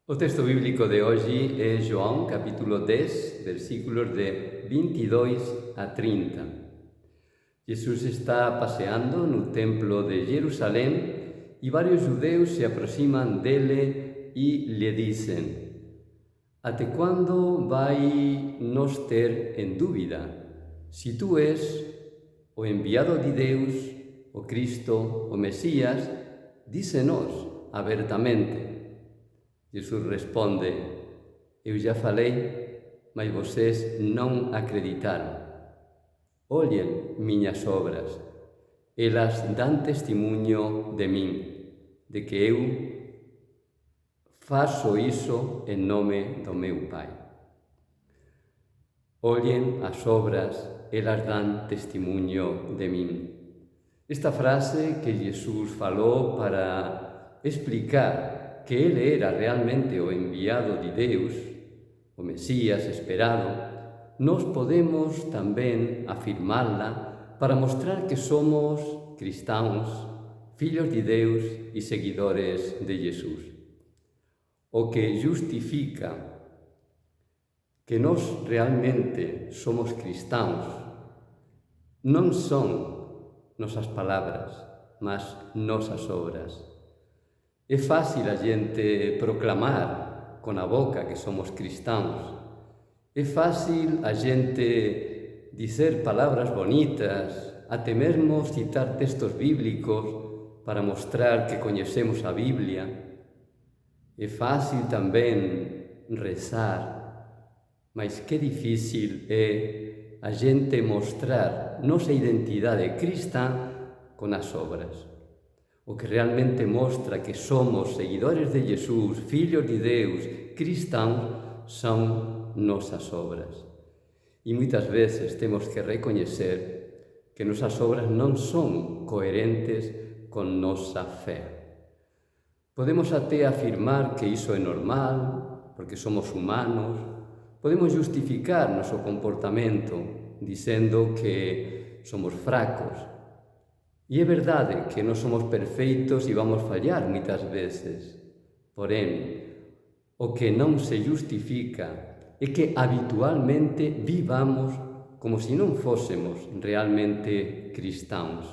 O texto bíblico de hoxe é João, capítulo 10, versículos de 22 a 30. Jesús está paseando no templo de Jerusalén e varios judeus se aproximan dele e le dicen: «Até quando vai nos ter en dúbida? Si tú és o enviado de Deus, o Cristo, o Mesías, dícenos abertamente». Jesús responde: «Eu já falei, mas vocês non acreditaron. Ollen miñas obras, elas dan testimonio de min, de que eu faço iso en nome do meu Pai. Ollen as obras, elas dan testimonio de min». Esta frase que Jesús falou para explicar que ele era realmente o enviado de Deus, o Mesías esperado, nós podemos tamén afirmala para mostrar que somos cristãos, fillos de Deus e seguidores de Jesús. O que justifica que nós realmente somos cristãos non son nosas palabras, mas nosas obras. É fácil a xente proclamar con a boca que somos cristãos. É fácil a xente dizer palabras bonitas, até mesmo citar textos bíblicos para mostrar que coñecemos a Biblia. É fácil tamén rezar, mas que difícil é a xente mostrar nosa identidade cristá con as obras. O que realmente mostra que somos seguidores de Jesús, fillos de Deus, cristãos, son nosas obras. E moitas veces temos que recoñecer que nosas obras non son coherentes con nosa fe. Podemos até afirmar que iso é normal, porque somos humanos. Podemos justificar noso comportamento dicendo que somos fracos. E é verdade que non somos perfeitos e vamos fallar moitas veces. Porén, o que non se justifica é que habitualmente vivamos como se non fósemos realmente cristãos.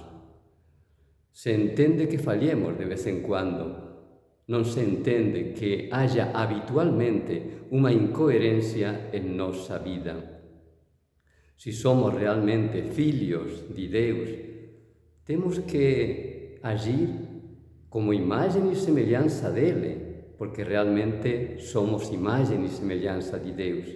Se entende que fallemos de vez en cuando, non se entende que haya habitualmente unha incoherencia en nosa vida. Se somos realmente fillos de Deus, temos que agir como imagen e semellanza dele, porque realmente somos imagen e semellanza de Deus.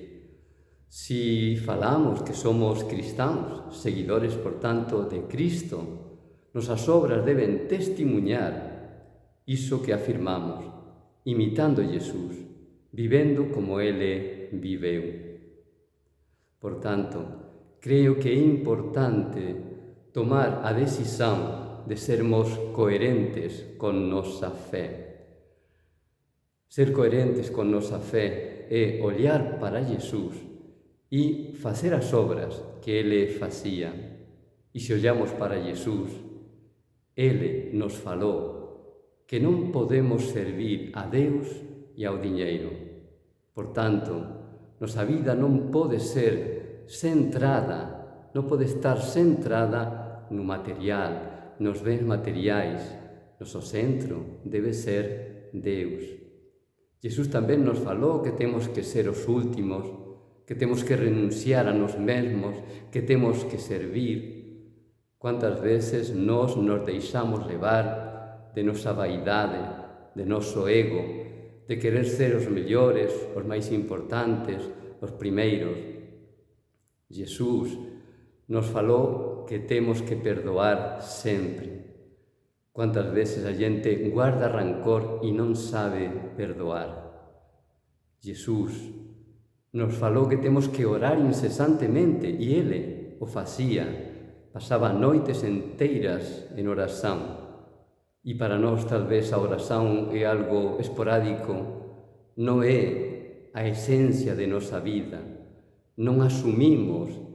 Se falamos que somos cristãos, seguidores, por tanto, de Cristo, nosas obras deben testimuñar iso que afirmamos, imitando Jesús, vivendo como ele viveu. Por tanto, creo que é importante tomar a decisão de sermos coherentes con nosa fé. Ser coherentes con nosa fé é olhar para Jesús e facer as obras que ele facía. E se olhamos para Jesús, ele nos falou que non podemos servir a Deus e ao diñeiro. Por tanto, nosa vida non pode ser centrada, non pode estar centrada no material, nos bens materiais. Noso centro debe ser Deus. Jesús tamén nos falou que temos que ser os últimos, que temos que renunciar a nós mesmos, que temos que servir. Quantas veces nós nos deixamos levar de nosa vaidade, de noso ego, de querer ser os mellores, os máis importantes, os primeiros. Jesús nos falou que temos que perdoar sempre. Quantas veces a xente guarda rancor e non sabe perdoar. Jesús nos falou que temos que orar incesantemente e ele o facía. Pasaba noites enteiras en oración. E para nós talvez a oración é algo esporádico, non é a esencia de nosa vida. Non asumimos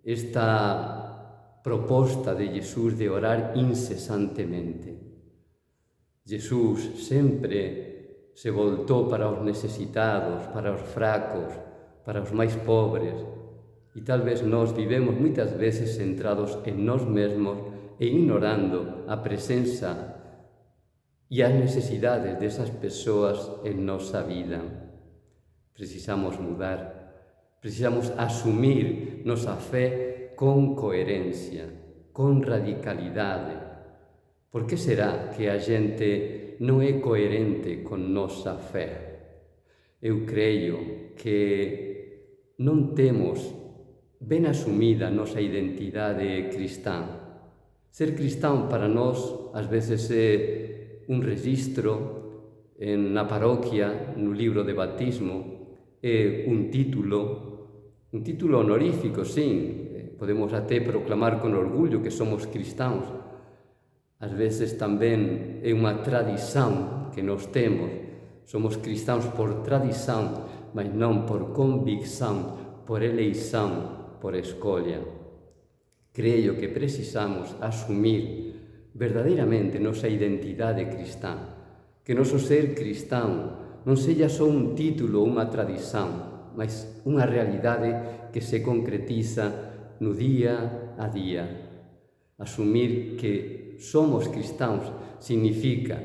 esta proposta de Jesús de orar incesantemente. Jesús sempre se voltou para os necesitados, para os fracos, para os máis pobres, e tal vez nós vivemos moitas veces centrados en nós mesmos e ignorando a presenza e as necesidades desas persoas en nosa vida. Precisamos mudar, precisamos asumir nosa fe con coherencia, con radicalidade. Por que será que a xente non é coherente con nosa fe? Eu creo que non temos ben asumida a nosa identidade cristá. Ser cristán para nós, ás veces, é un registro na parroquia, no libro de batismo, é un título honorífico, sí. Podemos até proclamar con orgullo que somos cristãos. Ás veces tamén é unha tradición que nos temos. Somos cristãos por tradición, mas non por convicción, por eleição, por escolla. Creo que precisamos asumir verdadeiramente nosa identidade cristá, que noso ser cristán non sella só un título ou unha tradición, mas unha realidade que se concretiza no día a día. Asumir que somos cristãos significa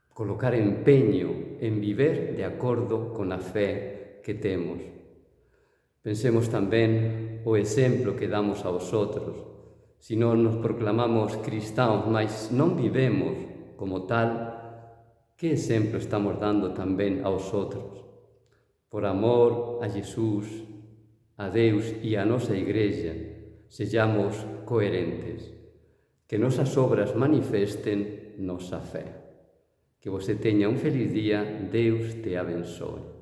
colocar empeño en viver de acordo con a fe que temos. Pensemos tamén o exemplo que damos aos outros. Se non nos proclamamos cristãos, mas non vivemos como tal, que exemplo estamos dando tamén aos outros? Por amor a Jesús, a Deus e a nosa Igrexa, sellamos coherentes, que nosas obras manifesten nosa fe. Que você teña un feliz día, Deus te abençoe.